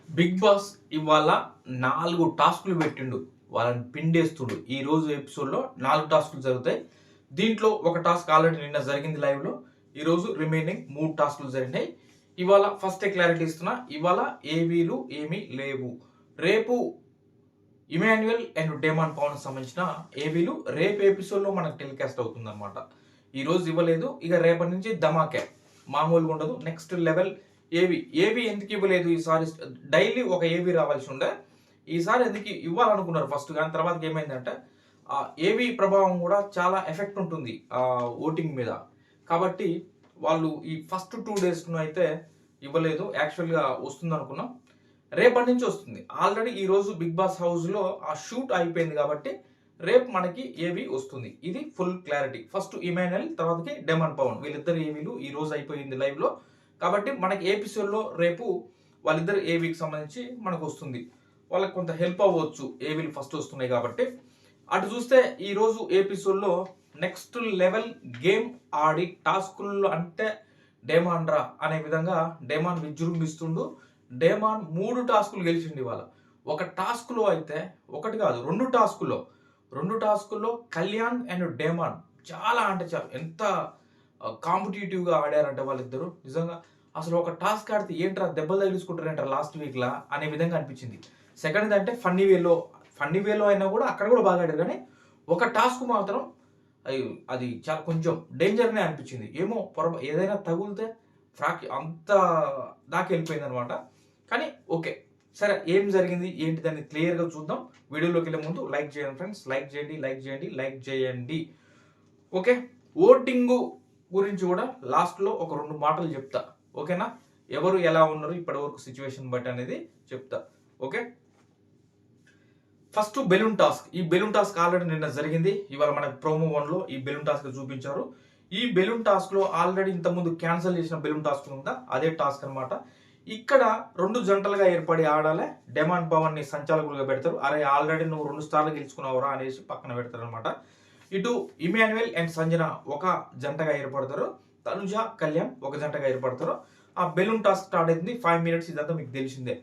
Big boss ఇవాళ 4 టాస్కులు పెట్టిండు. వాళ్ళని పిండేస్తుండు. ఈ రోజు ఎపిసోడ్‌లో 4 టాస్కులు జరుగుతాయి. దీంట్లో ఒక టాస్క్ ఆల్రెడీ నిన్న జరిగింది లైవ్‌లో. ఈరోజు రిమైనింగ్ 3 టాస్కులు జరిగినాయి. ఇవాళ ఫస్టే క్లారిటీ ఇస్తున్నా. ఇవాళ ఏవీలు ఏమీ లేవు. రేపు ఇమాన్యుయల్ అండ్ డేమాన్ పవన్‌కి సంబంధించిన ఏవీలు రేపు ఎపిసోడ్‌లో మనకు టెలికాస్ట్ అవుతుందన్నమాట. ఈరోజు ఇవ్వలేదు. ఇక రేపటి నుంచి ధమాకే. మామూలుగా ఉండదు. నెక్స్ట్ లెవెల్ ఏవి ఎందుకు ఇవ్వలేదు ఈసారి? డైలీ ఒక ఏవి రావాల్సి ఉండే. ఈసారి ఎందుకు ఇవ్వాలనుకున్నారు ఫస్ట్, కానీ తర్వాత ఏమైందంటే ఏవి ప్రభావం కూడా చాలా ఎఫెక్ట్ ఉంటుంది ఓటింగ్ మీద. కాబట్టి వాళ్ళు ఈ ఫస్ట్ 2 డేస్ను అయితే ఇవ్వలేదు. యాక్చువల్గా వస్తుంది అనుకున్నాం, రేపటి నుంచి వస్తుంది. ఆల్రెడీ ఈరోజు బిగ్ బాస్ హౌస్లో ఆ షూట్ అయిపోయింది కాబట్టి రేపు మనకి ఏవి వస్తుంది. ఇది ఫుల్ క్లారిటీ. ఫస్ట్ ఇమాన్యుయల్, తర్వాతకి డెమాన్ పవన్, వీళ్ళిద్దరు ఏవీలు ఈ రోజు అయిపోయింది లైవ్లో. కాబట్టి మనకి ఎపిసోడ్లో రేపు వాళ్ళిద్దరు ఏవీకి సంబంధించి మనకు వస్తుంది. వాళ్ళకి కొంత హెల్ప్ అవ్వచ్చు, ఏవీలు ఫస్ట్ వస్తున్నాయి కాబట్టి. అటు చూస్తే ఈరోజు ఎపిసోడ్లో నెక్స్ట్ లెవెల్ గేమ్ ఆడి టాస్కుల్లో అంటే డేమాన్ రా అనే విధంగా డేమాన్ విజృంభిస్తుండు. డేమాన్ 3 టాస్కులు గెలిచిండు ఇవాళ. ఒక టాస్క్లో అయితే ఒకటి కాదు, 2 టాస్కుల్లో కళ్యాణ్ అండ్ డేమాన్ చాలా అంటే చాలా ఎంత కాంపిటేటివ్గా ఆడారంటే వాళ్ళిద్దరు నిజంగా. అసలు ఒక టాస్క్ ఆడితే ఏంట్రా దెబ్బలు తగిలించుకుంటారంటారా లాస్ట్ వీక్లా అనే విధంగా అనిపించింది. సెకండ్ అంటే ఫన్నీ వేలో అయినా కూడా అక్కడ కూడా బాగా ఆడారు, కానీ ఒక టాస్క్ మాత్రం అది చాలా కొంచెం డేంజర్నే అనిపించింది. ఏమో ఏదైనా తగులితే అంత దాకా వెళ్ళిపోయింది అనమాట. కానీ ఓకే, సరే ఏం జరిగింది ఏంటి దాన్ని క్లియర్గా చూద్దాం. వీడియోలోకి వెళ్ళే ముందు లైక్ చేయండి ఫ్రెండ్స్, లైక్ చేయండి. ఓకే, ఓటింగు గురించి కూడా లాస్ట్లో ఒక 2 మాటలు చెప్తా, ఓకేనా? ఎవరు ఎలా ఉన్నారు ఇప్పటివరకు సిచ్యువేషన్ బట్టి అనేది చెప్తా. Okay, first balloon task. ఈ బెలూన్ టాస్క్ ఆల్రెడీ నిన్న జరిగింది. ఇవాళ మనకు ప్రోమో 1లో ఈ బెలూన్ టాస్క్ చూపించారు. ఈ బెలూన్ టాస్క్లో ఆల్రెడీ ఇంతకుముందు క్యాన్సిల్ చేసిన బెలూన్ టాస్క్ ఉందా, అదే టాస్క్ అనమాట. ఇక్కడ 2 జంటలుగా ఏర్పడి ఆడాలి. డెమాన్ పవన్ ని సంచాలకులుగా పెడతారు. అరే ఆల్రెడీ నువ్వు 2 సార్లు గెలుచుకున్నావురా అనేసి పక్కన పెడతారు అనమాట. ఇటు ఇమాన్యుయల్ అండ్ సంజన ఒక జంటగా ఏర్పడతారు. తనుజ, కళ్యాణ్ ఒక జంటగా ఏర్పడతారు. ఆ బెలూన్ టాస్క్ స్టార్ట్ అయింది 5 మినిట్స్. ఇదంతా మీకు తెలిసిందే.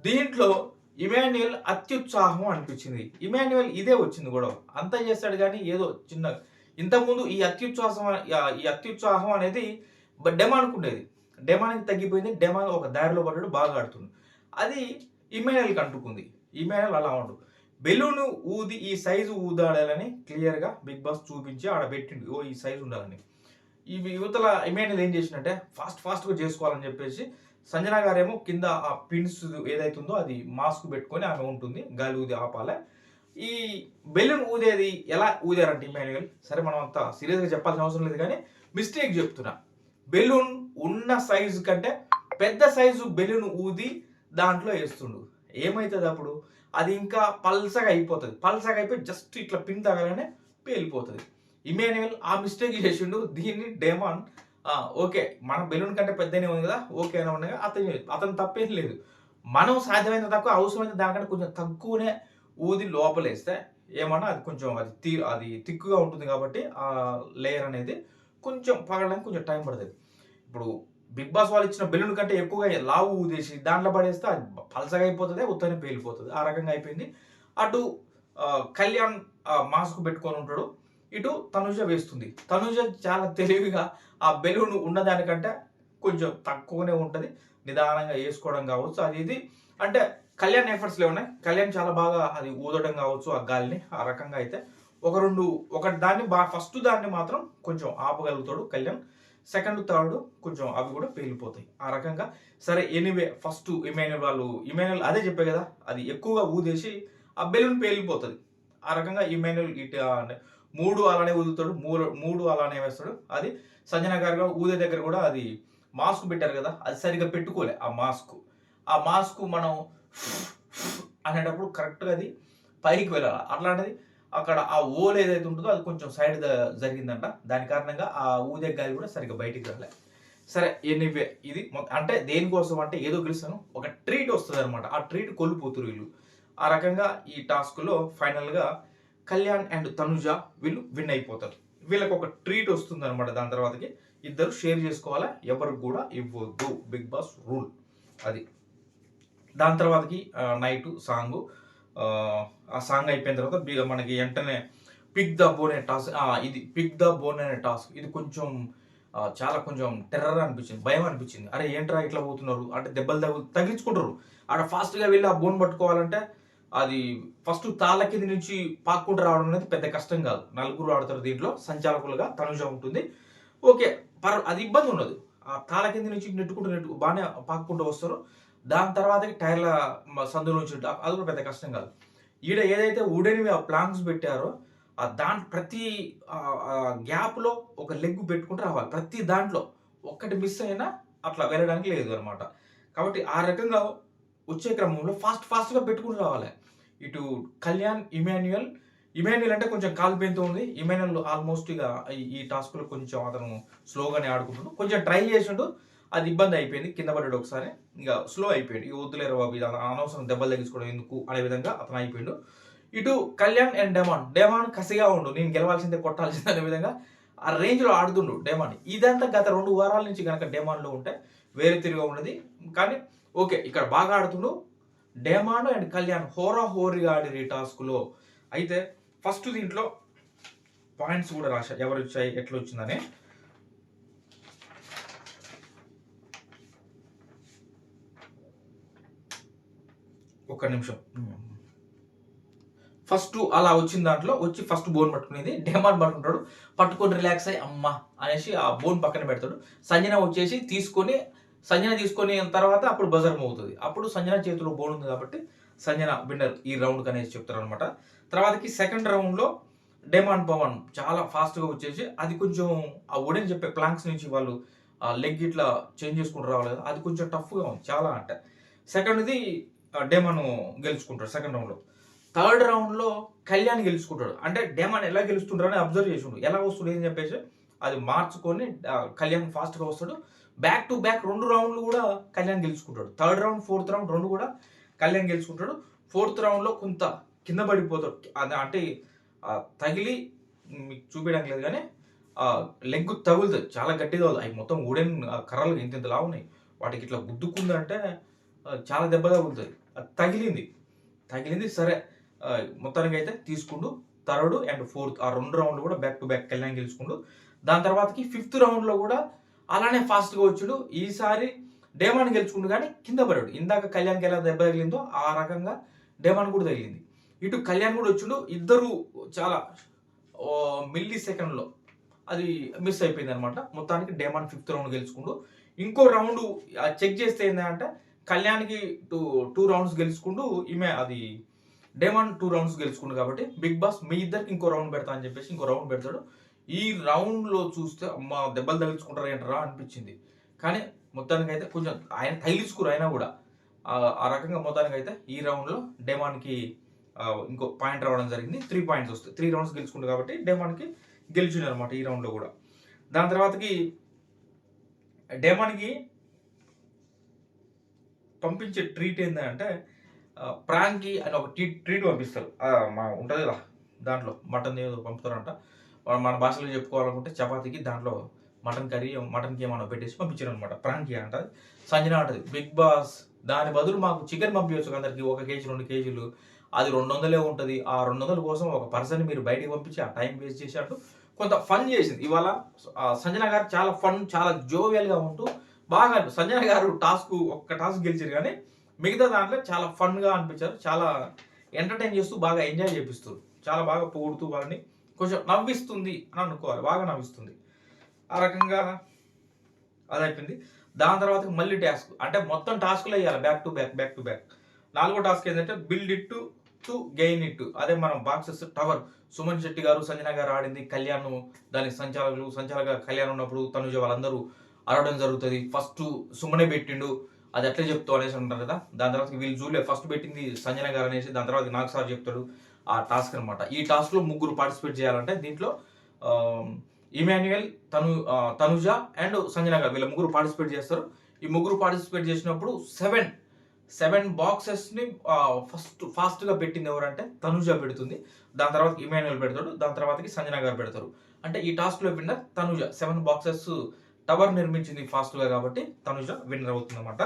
దీంట్లో ఇమాన్యుయల్ అత్యుత్సాహం అనిపించింది. ఇమాన్యుయల్ ఇదే వచ్చింది గొడవ. అంతా చేస్తాడు కానీ ఏదో చిన్న ఇంతకుముందు ఈ అత్యుత్సాహం అనేది డెమాన్కు ఉండేది. డెమాన్కి తగ్గిపోయింది. డెమాన్ ఒక దారిలో పడ్డాడు, బాగా ఆడుతుంది. అది ఇమాన్యుయల్కి అంటుకుంది. ఇమాన్యుయల్ అలా ఉండు. బెలూన్ ఊది ఈ సైజు ఊదాడాలని క్లియర్గా బిగ్ బాస్ చూపించి ఆడ పెట్టిండు. ఓ ఈ సైజు ఉండాలని. ఈ యువతల ఇమాన్యుయల్ ఏం చేసినట్టే ఫాస్ట్గా చేసుకోవాలని చెప్పేసి సంజన గారేమో కింద ఆ పిన్స్ ఏదైతుందో అది మాస్క్ పెట్టుకొని ఆమె ఉంటుంది, గాలి ఊది ఆపాలే. ఈ బెలూన్ ఊదేది ఎలా ఊదారంటే ఇమాన్యుయల్, సరే మనం అంత సీరియస్గా చెప్పాల్సిన అవసరం లేదు కానీ మిస్టేక్ చెప్తున్నా. బెలూన్ ఉన్న సైజు కంటే పెద్ద సైజు బెలూన్ ఊది దాంట్లో వేస్తుండు. ఏమవుతుంది అప్పుడు? అది ఇంకా పల్సగా అయిపోతుంది. పల్సగా అయిపోయి జస్ట్ ఇట్లా పిన్ తగలనే పేలిపోతుంది. ఇమాన్యుయల్ ఆ మిస్టేక్ చేసిండు. దీన్ని డేమాన్ ఓకే మన బెలూన్ కంటే పెద్దనే ఉంది కదా, ఓకే అని ఉండగా అతను తప్పేం లేదు. మనం సాధ్యమైనంత తక్కువ, అవసరమైన దానికంటే కొంచెం తక్కువనే ఊది లోపలేస్తే ఏమన్నా అది కొంచెం అది థిక్గా ఉంటుంది కాబట్టి ఆ లేయర్ అనేది కొంచెం పగలడానికి కొంచెం టైం పడుతుంది. ఇప్పుడు బిగ్ బాస్ వాళ్ళు ఇచ్చిన బెలూన్ కంటే ఎక్కువగా లావు ఊదేసి దాంట్లో పడేస్తే అది పలసగా అయిపోతుంది, ఉత్తనే పేలిపోతుంది. ఆ రకంగా అయిపోయింది. అటు కళ్యాణ్ మాస్క్ పెట్టుకొని ఉంటాడు, ఇటు తనుజ వేస్తుంది. తనుజ చాలా తెలివిగా ఆ బెలూన్ ఉన్నదానికంటే కొంచెం తక్కువనే ఉంటుంది, నిదానంగా వేసుకోవడం కావచ్చు. అది ఇది అంటే కళ్యాణ్ ఎఫర్ట్స్లో ఉన్నాయి. కళ్యాణ్ చాలా బాగా అది ఊదడం కావచ్చు ఆ గాలిని. ఆ రకంగా అయితే ఒకటి దాన్ని ఫస్ట్ దాన్ని మాత్రం కొంచెం ఆపగలుగుతాడు కళ్యాణ్. సెకండ్ థర్డ్ కొంచెం అవి కూడా పేలిపోతాయి ఆ రకంగా. సరే ఎనీవే, ఫస్ట్ ఇమాన్యుయల్ అదే చెప్పే కదా, అది ఎక్కువగా ఊదేసి ఆ బెలూన్ పేలిపోతుంది. ఆ రకంగా ఇమాన్యుయల్ ఇటు 3 అలానే ఊదుతాడు, 3 అలానే వేస్తాడు. అది సంజన గారు ఊదే దగ్గర కూడా అది మాస్క్ పెట్టారు కదా, అది సరిగ్గా పెట్టుకోలే. ఆ మాస్క్ మనం అనేటప్పుడు కరెక్ట్గా అది పైకి వెళ్ళాలి. అట్లాంటిది అక్కడ ఆ ఓల్ ఏదైతే ఉంటుందో అది కొంచెం సైడ్ జరిగిందంట. దాని కారణంగా ఆ ఊదే గాలి కూడా సరిగ్గా బయటికి రాలే. సరే ఎనీవే, ఇది అంటే దేనికోసం అంటే ఏదో గెలుస్తాను ఒక ట్రీట్ వస్తుంది అనమాట. ఆ ట్రీట్ కోల్పోతురు వీళ్ళు. ఆ రకంగా ఈ టాస్క్లో ఫైనల్గా కళ్యాణ్ అండ్ తనుజ వీళ్ళు విన్ అయిపోతారు. వీళ్ళకి ఒక ట్రీట్ వస్తుంది అనమాట. దాని తర్వాతకి ఇద్దరు షేర్ చేసుకోవాలా, ఎవరికి కూడా ఇవ్వద్దు. బిగ్ బాస్ రూల్ అది. దాని తర్వాతకి నైట్ సాంగ్, ఆ సాంగ్ అయిపోయిన తర్వాత మనకి వెంటనే పిక్ ద బోన్ అనే టాస్క్, ఇది పిక్ ద బోన్ అనే టాస్క్ ఇది కొంచెం చాలా కొంచెం టెర్రర్ అనిపించింది, భయం అనిపించింది. అరే ఏంట్రా ఇట్లా పోతున్నారు అంటే దెబ్బలు తగిలించుకుంటారు. ఆడ ఫాస్ట్గా వెళ్ళి ఆ బోన్ పట్టుకోవాలంటే అది ఫస్ట్ తాళ్ళ కింద నుంచి పాక్కుంటూ రావడం అనేది పెద్ద కష్టం కాదు. నలుగురు ఆడతారు దీంట్లో, సంచాలకులుగా తనుజ ఉంటుంది. ఓకే, అది ఇబ్బంది ఉండదు. ఆ తాళ్ళ కింద నుంచి నెట్టుకుంటూ బాగానే పాక్కుంటూ వస్తారు. దాని తర్వాత టైర్ల సందు నుంచి అది కూడా పెద్ద కష్టం కాదు. ఈడ ఏదైతే వుడెన్వి ఆ ప్లాంక్స్ పెట్టారో ప్రతి గ్యాప్‌లో ఒక లెగ్ పెట్టుకుంటూ రావాలి. ప్రతి దాంట్లో ఒక్కటి మిస్ అయినా అట్లా వెళ్ళడానికి లేదు అనమాట. కాబట్టి ఆ రకంగా వచ్చే క్రమంలో ఫాస్ట్‌గా పెట్టుకుంటూ రావాలి. ఇటు కళ్యాణ్, ఇమాన్యుయల్ అంటే కొంచెం కాలు పెంతో ఉంది. ఇమాన్యుయల్ ఆల్మోస్ట్ ఇక ఈ టాస్క్‌లో కొంచెం అతను స్లోగానే ఆడుకుంటుండు. కొంచెం ట్రై చేసిండు. అది ఇబ్బంది అయిపోయింది. కింద పడ్డాడు ఒకసారి. ఇక స్లో అయిపోయాడు. ఇక వద్దులేరా బాబు ఇది అనవసరం దెబ్బలు తగిలించుకోవడం ఎందుకు అనే విధంగా అతను అయిపోయిండు. ఇటు కళ్యాణ్ అండ్ డెమాన్ కసిగా ఉండు, నేను గెలవాల్సిందే కొట్టాల్సిందే అనే విధంగా ఆ రేంజ్లో ఆడుతుండు డెమాన్. ఇదంతా గత 2 వారాల నుంచి కనుక డెమాన్లో ఉంటే వేరే తిరిగా ఉన్నది. కానీ ఓకే, ఇక్కడ బాగా ఆడుతుండు. డెమాన్ అండ్ కళ్యాణ్ హోరాహోరీగా ఆడిరు ఈ టాస్క్లో. అయితే ఫస్ట్ దీంట్లో పాయింట్స్ కూడా రాశా ఎవరు వచ్చాయి ఎట్లా వచ్చిందని. ఒక్క నిమిషం. ఫస్ట్ అలా వచ్చిన దాంట్లో వచ్చి ఫస్ట్ బోన్ పట్టుకునేది డెమాన్ పట్టుకుంటాడు. పట్టుకొని రిలాక్స్ అయ్యి అమ్మ అనేసి ఆ బోన్ పక్కన పెడతాడు. సంజన వచ్చేసి తీసుకొని తర్వాత అప్పుడు బజర్ మోగుతుంది. అప్పుడు సంజన చేతిలో బోన్ ఉంది కాబట్టి సంజన విన్నర్ ఈ రౌండ్కి అనేసి చెప్తారు అనమాట. తర్వాతకి సెకండ్ రౌండ్లో డెమాన్ పవన్ చాలా ఫాస్ట్గా వచ్చేసి అది కొంచెం ఆ వుడెన్ చెప్పే ప్లాంక్స్ నుంచి వాళ్ళు లెగ్ ఇట్లా చేంజ్ చేసుకుంటూ రావాలి కదా, అది కొంచెం టఫ్గా ఉంది చాలా. అంటే సెకండ్ది డెమాన్ గెలుచుకుంటాడు సెకండ్ రౌండ్లో. థర్డ్ రౌండ్లో కళ్యాణ్ గెలుచుకుంటాడు. అంటే డెమాన్ ఎలా గెలుస్తుంటారని అబ్జర్వ్ చేసిండు, ఎలా వస్తుంది అని చెప్పేసి అది మార్చుకొని కళ్యాణ్ ఫాస్ట్గా వస్తాడు. బ్యాక్ టు బ్యాక్ 2 రౌండ్లు కూడా కళ్యాణ్ గెలుచుకుంటాడు. థర్డ్ రౌండ్, ఫోర్త్ రౌండ్ 2 కూడా కళ్యాణ్ గెలుచుకుంటాడు. ఫోర్త్ రౌండ్లో కొంత కింద పడిపోతాడు. అది అంటే తగిలి మీకు చూపించడానికి లేదు కానీ లెగ్ తగులుతుంది, చాలా గట్టిగా అవి మొత్తం వుడెన్ కర్రలు ఇంతలా ఉన్నాయి. వాటికి ఇట్లా గుద్దుకుందంటే చాలా దెబ్బ తగులుతుంది. అది తగిలింది సరే, మొత్తానికి అయితే తీసుకుంటూ థర్డ్ అండ్ ఫోర్త్ ఆ 2 రౌండ్లు కూడా బ్యాక్ టు బ్యాక్ కళ్యాణ్ గెలుచుకుంటూ దాని తర్వాతకి ఫిఫ్త్ రౌండ్లో కూడా అలానే ఫాస్ట్గా వచ్చాడు. ఈసారి డెమాన్ గెలుచుకుంటూ కానీ కింద పడాడు. ఇందాక కళ్యాణ్కి ఎలా దెబ్బ తగిలిందో ఆ రకంగా డెమాన్ కూడా తగిలింది. ఇటు కళ్యాణ్ కూడా వచ్చిండు. ఇద్దరు చాలా మిల్లీ సెకండ్లో అది మిస్ అయిపోయింది అనమాట. మొత్తానికి డెమాన్ ఫిఫ్త్ రౌండ్ గెలుచుకుంటూ ఇంకో రౌండ్ చెక్ చేస్తే ఏంటంటే కళ్యాణ్కి టూ రౌండ్స్ గెలుచుకుంటూ అది డెమాన్ 2 రౌండ్స్ గెలుచుకుండు. కాబట్టి బిగ్ బాస్ మీ ఇద్దరికి ఇంకో రౌండ్ పెడతా అని చెప్పేసి ఇంకో రౌండ్ పెడతాడు. ఈ రౌండ్లో చూస్తే అమ్మ దెబ్బలు తగిలించుకుంటారు ఏంటరా అనిపించింది. కానీ మొత్తానికి అయితే కొంచెం ఆయన తగిలించుకురు అయినా కూడా ఆ రకంగా మొత్తానికి అయితే ఈ రౌండ్లో డెమాన్కి ఇంకో పాయింట్ రావడం జరిగింది. 3 పాయింట్స్ వస్తాయి. 3 రౌండ్స్ గెలుచుకుంటు కాబట్టి డెమాన్కి గెలిచిండు అనమాట ఈ రౌండ్లో కూడా. దాని తర్వాతకి డెమాన్కి పంపించే ట్రీట్ ఏంటంటే ప్రాంక్కి అని ఒక ట్రీట్ పంపిస్తారు. ఉంటుంది కదా దాంట్లో మటన్ ఏదో పంపుతారంట. మన భాషలో చెప్పుకోవాలనుకుంటే చపాతీకి దాంట్లో మటన్కి ఏమన్నా పెట్టేసి పంపించారు అనమాట. ప్రాంక్కి అంట. సంజన అంటది బిగ్ బాస్ దాని బదులు మాకు చికెన్ పంపించవచ్చు అందరికి 1 కేజీ 2 కేజీలు, అది 200 ఉంటుంది. ఆ 200 కోసం ఒక పర్సన్ మీరు బయటికి పంపించి ఆ టైం వేస్ట్ చేసి అంటూ కొంత ఫన్ చేసింది. ఇవాళ సంజన గారు చాలా ఫన్, చాలా జోవియల్గా ఉంటూ బాగా సంజన గారు ఒక్క టాస్క్ గెలిచారు కానీ మిగతా దాంట్లో చాలా ఫన్గా అనిపించారు. చాలా ఎంటర్టైన్ చేస్తూ బాగా ఎంజాయ్ చేపిస్తారు. చాలా బాగా పొగుడుతూ వాళ్ళని కొంచెం నవ్విస్తుంది అని అనుకోవాలి, బాగా నవ్విస్తుంది. ఆ రకంగా అది అయిపోయింది. దాని తర్వాత మళ్ళీ టాస్క్ అంటే మొత్తం టాస్క్లు వేయాలి బ్యాక్ టు బ్యాక్. 4వ టాస్క్ ఏంటంటే build it to gain it. అదే మనం బాక్సెస్ టవర్ సుమన్ శెట్టి గారు, సంజన గారు ఆడింది. కళ్యాణ్ దానికి సంచాలక కళ్యాణ్ ఉన్నప్పుడు తనుజ వాళ్ళందరూ ఆడడం జరుగుతుంది. ఫస్ట్ సుమనే పెట్టిండు, అది ఎట్లా చెప్తావు అనేసి అంటారు కదా. దాని తర్వాత వీళ్ళు చూడలే, ఫస్ట్ పెట్టింది సంజన గారు అనేసి. దాని తర్వాత నాకు సార్ చెప్తాడు ఆ టాస్క్ అనమాట. ఈ టాస్క్లో 3 పార్టిసిపేట్ చేయాలంటే దీంట్లో ఇమాన్యుయల్, తనుజ అండ్ సంజన గారు వీళ్ళ 3 పార్టిసిపేట్ చేస్తారు. ఈ 3 పార్టిసిపేట్ చేసినప్పుడు 7 బాక్సెస్ని ఫాస్ట్గా పెట్టింది ఎవరంటే తనుజ పెడుతుంది. దాని తర్వాత ఇమాన్యుయల్ పెడతాడు. దాని తర్వాతకి సంజన గారు పెడతారు. అంటే ఈ టాస్క్లో విన్నర్ తనుజ. 7 బాక్సెస్ టవర్ నిర్మించింది ఫాస్ట్గా కాబట్టి తనుజ విన్నర్ అవుతుంది అనమాట.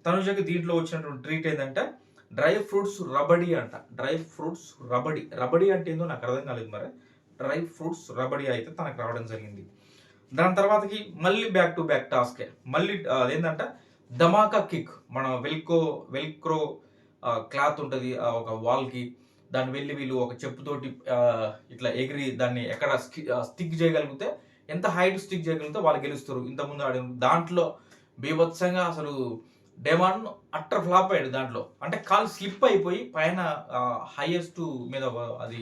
తనుజకి దీంట్లో వచ్చినటువంటి ట్రీట్ ఏంటంటే డ్రై ఫ్రూట్స్ రబడీ అంట. Dry fruits rabdi. రబడీ అంటే ఏందో నాకు అర్థం కాలేదు మరి. డ్రై ఫ్రూట్స్ రబడీ అయితే తనకు రావడం జరిగింది. దాని తర్వాతకి మళ్ళీ బ్యాక్ టు బ్యాక్ టాస్కే. మళ్ళీ అదేంటంటే ధమాకా కిక్. మన వెల్క్రో క్లాత్ ఉంటుంది ఒక వాల్కి, దాన్ని వెళ్ళి వీళ్ళు ఒక చెప్పుతోటి ఇట్లా ఎగిరి దాన్ని ఎక్కడ స్టిక్ చేయగలిగితే, ఎంత హైట్ స్టిక్ చేయగలిగితే వాళ్ళు గెలుస్తారు. ఇంతకుముందు ఆడిన దాంట్లో బీభత్సంగా అసలు డెమాన్ అట్టర్ ఫ్లాప్ అయ్యాడు దాంట్లో. అంటే కాలు స్లిప్ అయిపోయి పైన హైయెస్ట్ మీద అది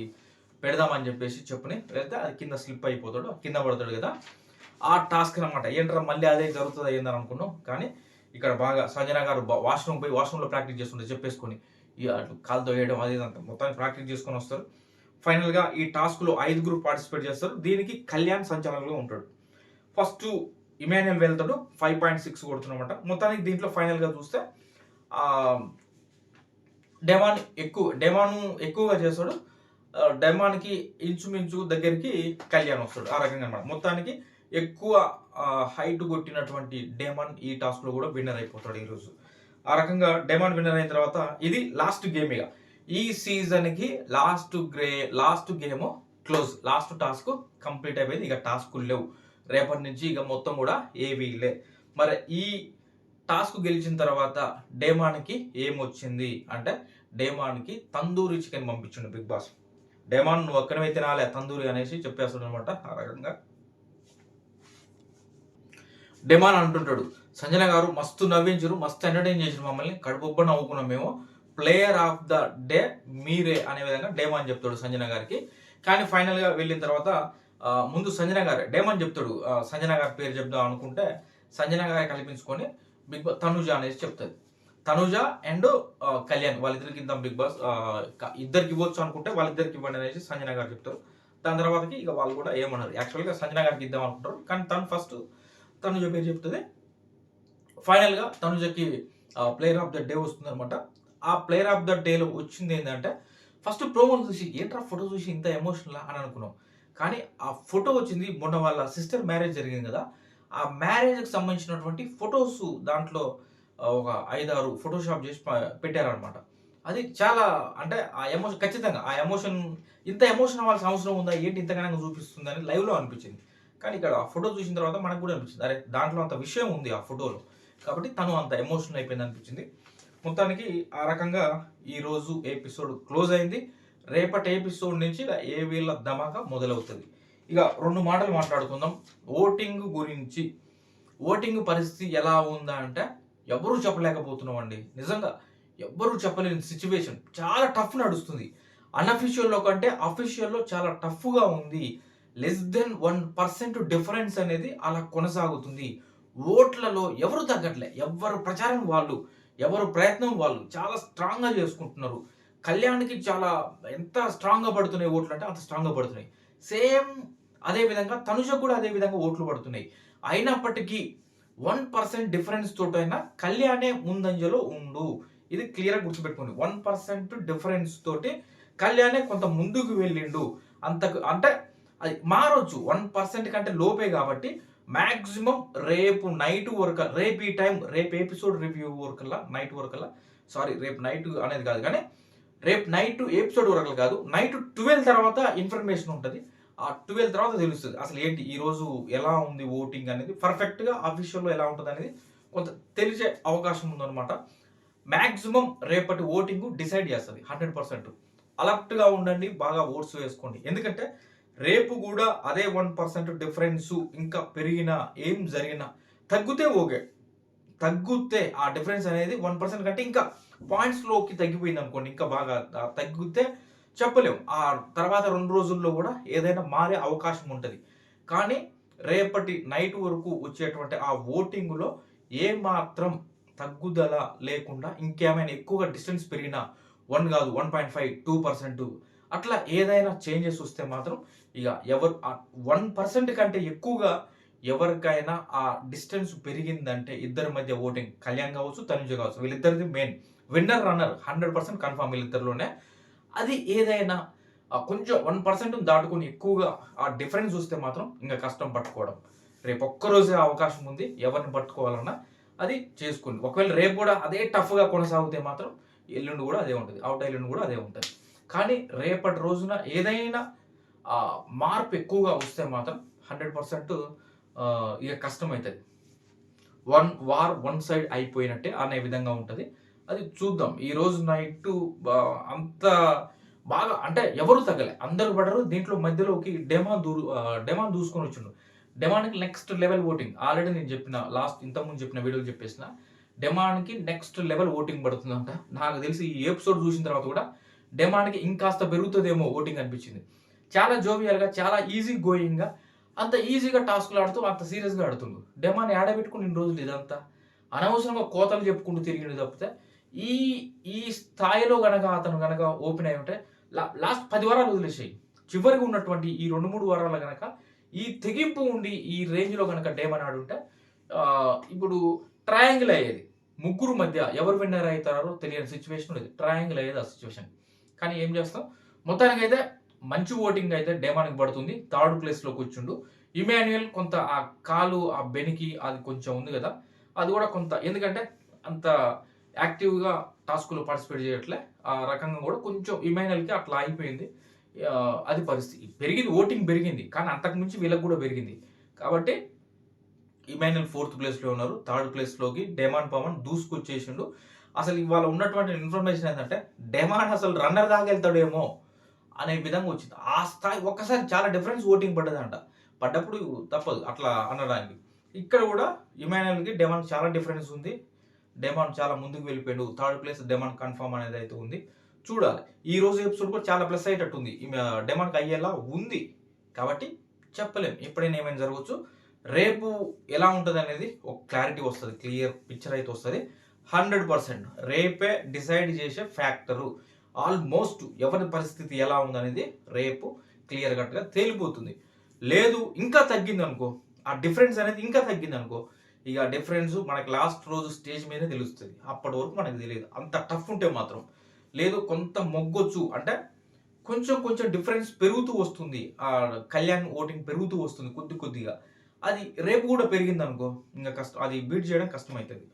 పెడదామని చెప్పేసి చెప్పుని వెళ్తే అది కింద స్లిప్ అయిపోతాడు, కింద పడతాడు కదా. ఆ టాస్క్ అనమాట. ఏంట్రా మళ్ళీ అదే జరుగుతుంది అయ్యిందని అనుకున్నాం. కానీ ఇక్కడ బాగా సంజన గారు వాష్రూమ్లో ప్రాక్టీస్ చేస్తుంటే చెప్పేసుకొని అటు కాలుతో వేయడం అది అంతా మొత్తాన్ని ప్రాక్టీస్ చేసుకొని వస్తారు. ఫైనల్గా ఈ టాస్క్లో 5 పార్టిసిపేట్ చేస్తారు. దీనికి కళ్యాణ్ సంచాలకులుగా ఉంటాడు. ఫస్ట్ ఇమాన్యుయల్ వెళ్తాడు, 5.6 కొడుతున్నమాట. మొత్తానికి దీంట్లో ఫైనల్గా చూస్తే డెమాన్ ఎక్కువగా చేస్తాడు. డెమాన్కి ఇంచుమించు దగ్గరికి కళ్యాణ్ వస్తాడు. ఆ రకంగా అనమాట. మొత్తానికి ఎక్కువ హైట్ కొట్టినటువంటి డెమాన్ ఈ టాస్క్లో కూడా విన్నర్ అయిపోతాడు ఈరోజు. ఆ రకంగా డెమాన్ విన్నర్ అయిన తర్వాత ఇది లాస్ట్ గేమ్. ఇక ఈ సీజన్కి last game close. Last task complete అయిపోయింది. ఇక టాస్కులు లేవు రేపటి నుంచి. ఇక మొత్తం కూడా ఏవీలే. మరి ఈ టాస్క్ గెలిచిన తర్వాత డెమాన్కి ఏమొచ్చింది అంటే, డెమాన్కి తందూరి చికెన్ పంపించండు బిగ్ బాస్. డెమాన్ నువ్వు ఒక్కనైతే తినాలే తందూరి అనేసి చెప్పేస్తాడు అనమాట. ఆ రకంగా డెమాన్ అంటుంటాడు, సంజన గారు మస్తు నవ్వించారు, మస్తు ఎంటర్టైన్ చేసారు మమ్మల్ని, కడుపుబ్బ నవ్వుకున్నాం మేము, ప్లేయర్ ఆఫ్ ద డే మీరే అనే విధంగా డెమాన్ చెప్తాడు సంజన గారికి. కానీ ఫైనల్గా వెళ్ళిన తర్వాత ముందు సంజన గారే డెమాన్ చెప్తాడు. సంజన గారి పేరు చెప్దాం అనుకుంటే సంజన గారి కల్పించుకొని బిగ్ బాస్ తనుజ అనేసి చెప్తుంది. తనుజ అండ్ కళ్యాణ్ వాళ్ళిద్దరికి ఇద్దాం బిగ్ బాస్, ఇద్దరికి ఇవ్వచ్చు అనుకుంటే వాళ్ళిద్దరికి ఇవ్వండి అనేసి సంజన గారు చెప్తారు. దాని తర్వాతకి ఇక వాళ్ళు కూడా ఏమన్నారు, యాక్చువల్గా సంజన గారికి ఇద్దాం అనుకుంటారు. కానీ తను ఫస్ట్ తనుజ పేరు చెప్తుంది. ఫైనల్గా తనుజకి ప్లేయర్ ఆఫ్ ద డే వస్తుంది అనమాట. ఆ ప్లేయర్ ఆఫ్ ద డేలో వచ్చింది ఏంటంటే, ఫస్ట్ ప్రోమో చూసి ఏంట్రా ఫోటో చూసి ఇంత ఎమోషనల్ అని అనుకున్నాం. కానీ ఆ ఫోటో వచ్చింది మొన్న వాళ్ళ సిస్టర్ మ్యారేజ్ జరిగింది కదా, ఆ మ్యారేజ్కి సంబంధించినటువంటి ఫొటోస్ దాంట్లో ఒక 5-6 ఫోటోషాప్ చేసి పెట్టారనమాట. అది చాలా అంటే ఆ ఎమోషన్, ఖచ్చితంగా ఆ ఎమోషన్, ఇంత ఎమోషన్ అవ్వాల్సిన అవసరం ఉందా ఏంటి ఇంతగానో చూపిస్తుంది అని లైవ్లో అనిపించింది. కానీ ఇక్కడ ఆ ఫోటో చూసిన తర్వాత మనకు కూడా అనిపించింది, అరే దాంట్లో అంత విషయం ఉంది ఆ ఫోటోలో, కాబట్టి తను అంత ఎమోషనల్ అయిపోయింది అనిపించింది. మొత్తానికి ఆ రకంగా ఈరోజు ఎపిసోడ్ క్లోజ్ అయింది. రేపటి ఎపిసోడ్ నుంచి ఏ వీళ్ళ ధమాకా మొదలవుతుంది. ఇక 2 మాటలు మాట్లాడుకుందాం ఓటింగ్ గురించి. ఓటింగ్ పరిస్థితి ఎలా ఉందా అంటే ఎవరూ చెప్పలేకపోతున్నాం అండి. నిజంగా ఎవ్వరూ చెప్పలేని సిచ్యువేషన్, చాలా టఫ్ నడుస్తుంది. అన్అఫీషియల్లో కంటే అఫీషియల్లో చాలా టఫ్గా ఉంది. <1% డిఫరెన్స్ అనేది అలా కొనసాగుతుంది. ఓట్లలో ఎవరు తగ్గట్లే, ఎవరు ప్రచారం వాళ్ళు, ఎవరు ప్రయత్నం వాళ్ళు చాలా స్ట్రాంగ్గా చేసుకుంటున్నారు. కళ్యాణ్కి చాలా ఎంత స్ట్రాంగ్గా పడుతున్నాయి ఓట్లు అంటే అంత స్ట్రాంగ్గా పడుతున్నాయి. సేమ్ అదేవిధంగా తనుజకు కూడా అదే విధంగా ఓట్లు పడుతున్నాయి. అయినప్పటికీ 1% డిఫరెన్స్ తోటైనా కళ్యాణే ముందంజలో ఉండు. ఇది క్లియర్గా గుర్తుపెట్టుకోండి. 1% డిఫరెన్స్ తోటి కళ్యాణే కొంత ముందుకు వెళ్ళిండు. అంతకు అంటే అది మారొచ్చు 1% కంటే లోపే కాబట్టి మ్యాక్సిమం రేపు నైట్ వరకు, రేపు ఎపిసోడ్ రివ్యూ వరకల్లా, రేపు నైట్ అనేది కాదు కానీ రేపు నైట్ ఎపిసోడ్ వరకు కాదు, నైట్ 12 తర్వాత ఇన్ఫర్మేషన్ ఉంటుంది. ఆ 12 తర్వాత తెలుస్తుంది అసలు ఏంటి ఈరోజు ఎలా ఉంది ఓటింగ్ అనేది, పర్ఫెక్ట్గా అఫీషియల్లో ఎలా ఉంటుంది అనేది కొంత తెలిసే అవకాశం ఉందన్నమాట. మ్యాక్సిమం రేపటి ఓటింగ్ డిసైడ్ చేస్తుంది 100%. అలర్ట్గా ఉండండి, బాగా ఓట్స్ వేసుకోండి. ఎందుకంటే రేపు కూడా అదే 1% డిఫరెన్స్ ఇంకా పెరిగినా ఏం జరిగినా తగ్గితే ఓకే, తగ్గితే ఆ డిఫరెన్స్ అనేది 1% కంటే ఇంకా పాయింట్స్లోకి తగ్గిపోయింది అనుకోండి, ఇంకా బాగా తగ్గితే చెప్పలేము. ఆ తర్వాత 2 రోజుల్లో కూడా ఏదైనా మారే అవకాశం ఉంటుంది. కానీ రేపటి నైట్ వరకు వచ్చేటువంటి ఆ ఓటింగ్లో ఏమాత్రం తగ్గుదల లేకుండా ఇంకేమైనా ఎక్కువగా డిస్టెన్స్ పెరిగినా 1 కాదు 1.5, 2% అట్లా ఏదైనా చేంజెస్ వస్తే మాత్రం ఇక 1% కంటే ఎక్కువగా ఎవరికైనా ఆ డిస్టెన్స్ పెరిగిందంటే ఇద్దరి మధ్య ఓటింగ్, కళ్యాణ్ కావచ్చు తనుజ కావచ్చు, వీళ్ళిద్దరిది మెయిన్ విన్నర్ రన్నర్ 100% కన్ఫామ్ వీళ్ళిద్దరిలోనే. అది ఏదైనా కొంచెం 1% దాటుకొని ఎక్కువగా ఆ డిఫరెన్స్ చూస్తే మాత్రం ఇంకా కష్టం పట్టుకోవడం. రేపు ఒక్కరోజే అవకాశం ఉంది ఎవరిని పట్టుకోవాలన్నా. అది చేసుకోండి. ఒకవేళ రేపు కూడా అదే టఫ్గా కొనసాగితే మాత్రం ఎల్లుండి కూడా అదే ఉంటుంది, ఎల్లుండి కూడా అదే ఉంటుంది. కానీ రేపటి రోజున ఏదైనా మార్పు ఎక్కువగా వస్తే మాత్రం 100% ఇక కష్టమవుతుంది. వన్ సైడ్ అయిపోయినట్టే అనే విధంగా ఉంటుంది. అది చూద్దాం. ఈరోజు నైట్ అంత బాగా అంటే ఎవరు తగ్గలే, అందరూ పడరు. దీంట్లో మధ్యలోకి డెమాన్ దూసుకొని వచ్చిండు. డెమాన్కి నెక్స్ట్ లెవెల్ ఓటింగ్ ఆల్రెడీ నేను చెప్పిన, ఇంతకుముందు చెప్పిన వీడియోలు చెప్పేసిన, డెమాన్కి నెక్స్ట్ లెవెల్ ఓటింగ్ పడుతుందంట. నాకు తెలిసి ఈ ఎపిసోడ్ చూసిన తర్వాత కూడా డెమాన్కి ఇంకాస్త పెరుగుతుందేమో ఓటింగ్ అనిపించింది. చాలా జోవియల్గా, చాలా ఈజీ గోయింగ్గా, అంత ఈజీగా టాస్క్లు ఆడుతూ అంత సీరియస్గా ఆడుతుండు. డెమాన్ ఆడబెట్టుకుని ఇన్ని రోజులు ఇదంతా అనవసరంగా కోతలు చెప్పుకుంటూ తిరిగిండు తప్పితే ఈ ఈ స్థాయిలో అతను ఓపెన్ అయి ఉంటే లాస్ట్ 10 వారాలు వదిలేసాయి. చివరికి ఉన్నటువంటి ఈ 2-3 వారాలు గనక ఈ తెగింపు ఉండి ఈ రేంజ్లో గనక డెమాన్ ఆడుంటే ఇప్పుడు ట్రయాంగిల్ అయ్యేది. ముగ్గురు మధ్య ఎవరు విన్నర్ అవుతారో తెలియని సిచ్యువేషన్ లేదు. ట్రయాంగిల్ అయ్యేది ఆ సిచ్యువేషన్. కానీ ఏం చేస్తాం, మొత్తానికైతే మంచి ఓటింగ్ అయితే డెమాన్కి పడుతుంది. 3rd ప్లేస్లోకి వచ్చిండు. ఇమాన్యుయల్ కొంత ఆ కాలు ఆ బెనికి అది కొంచెం ఉంది కదా, అది కూడా కొంత, ఎందుకంటే అంత యాక్టివ్గా టాస్క్లో పార్టిసిపేట్ చేయట్లే, ఆ రకంగా కూడా కొంచెం ఇమాన్యుయల్కి అట్లా అయిపోయింది. అది పరిస్థితి. పెరిగింది, ఓటింగ్ పెరిగింది, కానీ అంతకుమించి వీళ్ళకి కూడా పెరిగింది. కాబట్టి ఇమాన్యుయల్ 4th ప్లేస్లో ఉన్నారు. 3rd ప్లేస్లోకి డెమాన్ పవన్ దూసుకొచ్చేసిండు. అసలు ఇవాళ ఉన్నటువంటి ఇన్ఫర్మేషన్ ఏంటంటే డెమాన్ అసలు రన్నర్ దాకా వెళ్తాడేమో అనే విధంగా వచ్చింది. ఆ స్థాయి ఒక్కసారి చాలా డిఫరెన్స్ ఓటింగ్ పడ్డదంట. పడ్డప్పుడు తప్పదు అట్లా అనడానికి. ఇక్కడ కూడా ఇమాన్యుయల్కి డెమాన్ చాలా డిఫరెన్స్ ఉంది. డెమాన్ చాలా ముందుకు వెళ్ళిపోయాడు. 3rd ప్లేస్ డెమాన్ కన్ఫర్మ్ అనేది అయితే ఉంది. చూడాలి. ఈ రోజు ఎపిసోడ్ కూడా చాలా ప్లస్ అయ్యేటట్టు ఉంది. డెమాన్కి అయ్యేలా ఉంది. కాబట్టి చెప్పలేం, ఎప్పుడైనా ఏమైనా జరగవచ్చు. రేపు ఎలా ఉంటుంది అనేది ఒక క్లారిటీ వస్తుంది, క్లియర్ పిక్చర్ అయితే వస్తుంది. 100% రేపే డిసైడ్ చేసే ఫ్యాక్టరు. ఆల్మోస్ట్ ఎవరి పరిస్థితి ఎలా ఉందనేది రేపు క్లియర్ కట్గా తేలిపోతుంది. లేదు ఇంకా తగ్గింది అనుకో, ఆ డిఫరెన్స్ అనేది ఇంకా తగ్గింది అనుకో, ఇక డిఫరెన్స్ మనకి లాస్ట్ రోజు స్టేజ్ మీదే తెలుస్తుంది. అప్పటి వరకు మనకు తెలియదు. అంత టఫ్ ఉంటే మాత్రం లేదు, కొంత మొగ్గొచ్చు అంటే కొంచెం డిఫరెన్స్ పెరుగుతూ వస్తుంది. ఆ కళ్యాణ్ ఓటింగ్ పెరుగుతూ వస్తుంది కొద్దిగా. అది రేపు కూడా పెరిగింది అనుకో, ఇంకా కష్టం, అది బీట్ చేయడం కష్టమవుతుంది.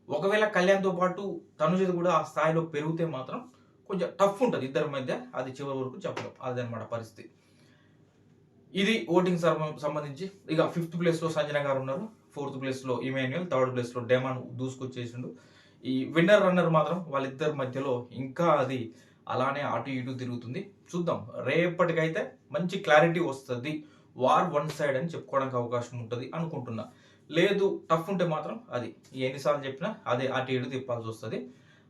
ఒకవేళ కళ్యాణ్తో పాటు తనుజది కూడా ఆ స్థాయిలో పెరిగితే మాత్రం కొంచెం టఫ్ ఉంటుంది ఇద్దరి మధ్య. అది చివరి వరకు చెప్పలేం. అదనమాట పరిస్థితి. ఇది ఓటింగ్ సంబంధించి. ఇక 5th ప్లేస్లో సంజన గారు ఉన్నారు. 4th ప్లేస్లో ఇమాన్యుయల్, 3rd ప్లేస్లో డెమాన్ దూసుకొచ్చేసిండు. ఈ విన్నర్ రన్నర్ మాత్రం వాళ్ళిద్దరి మధ్యలో ఇంకా అది అలానే అటు ఇటు తిరుగుతుంది. చూద్దాం, రేపటికైతే మంచి క్లారిటీ వస్తుంది. వార్ వన్ సైడ్ అని చెప్పుకోవడానికి అవకాశం ఉంటుంది అనుకుంటున్నా. లేదు టఫ్ ఉంటే మాత్రం అది ఎన్నిసార్లు చెప్పినా అదే అటు ఇటు తిప్పాల్సి వస్తుంది.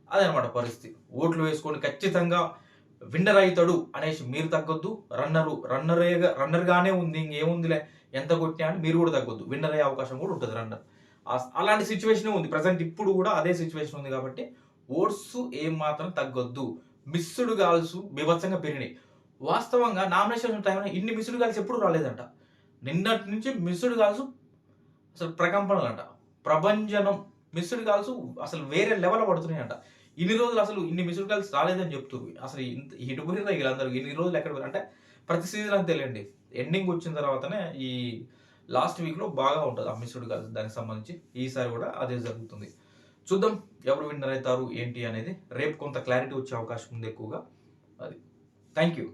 అదనమాట పరిస్థితి. ఓట్లు వేసుకొని ఖచ్చితంగా విన్నర్ అవుతాడు అనేసి మీరు తగ్గొద్దు. రన్నర్గానే ఉంది, ఇంకేముందిలే ఎంత కొట్టినా అని మీరు కూడా తగ్గొద్దు. విన్నర్ అయ్యే అవకాశం కూడా ఉంటుంది రన్నర్. అలాంటి సిచ్యువేషన్ ఉంది ప్రజెంట్. ఇప్పుడు కూడా అదే సిచ్యువేషన్ ఉంది. కాబట్టి ఓట్స్ ఏం మాత్రం తగ్గొద్దు. మిస్డ్ కాల్స్ బీభత్సంగా పెరిగినాయి. వాస్తవంగా నామినేషన్ టైంలో ఇన్ని మిస్డ్ కాల్స్ ఎప్పుడు రాలేదంట. నిన్నటి నుంచి మిస్డ్ కాల్స్ అసలు ప్రకంపనలంట, ప్రభంజనం. మిస్డ్ కాల్స్ అసలు వేరే లెవెల్ పడుతున్నాయంట. ఇన్ని రోజులు అసలు ఇన్ని మిస్డ్ కాల్స్ రాలేదని చెప్తున్నారు. అసలు ఇటు పోయినా వీళ్ళందరూ ఇన్ని రోజులు ఎక్కడ అంటే ప్రతి సీజన్ అని తెలియండి, ఎండింగ్ వచ్చిన తర్వాతనే ఈ లాస్ట్ వీక్లో బాగా ఉంటుంది ఆ మిస్డ్ కాల్స్. దానికి సంబంధించి ఈసారి కూడా అదే జరుగుతుంది. చూద్దాం ఎవరు విన్నర్ అవుతారు ఏంటి అనేది. రేపు కొంత క్లారిటీ వచ్చే అవకాశం ఉంది ఎక్కువగా. అది. Thank you.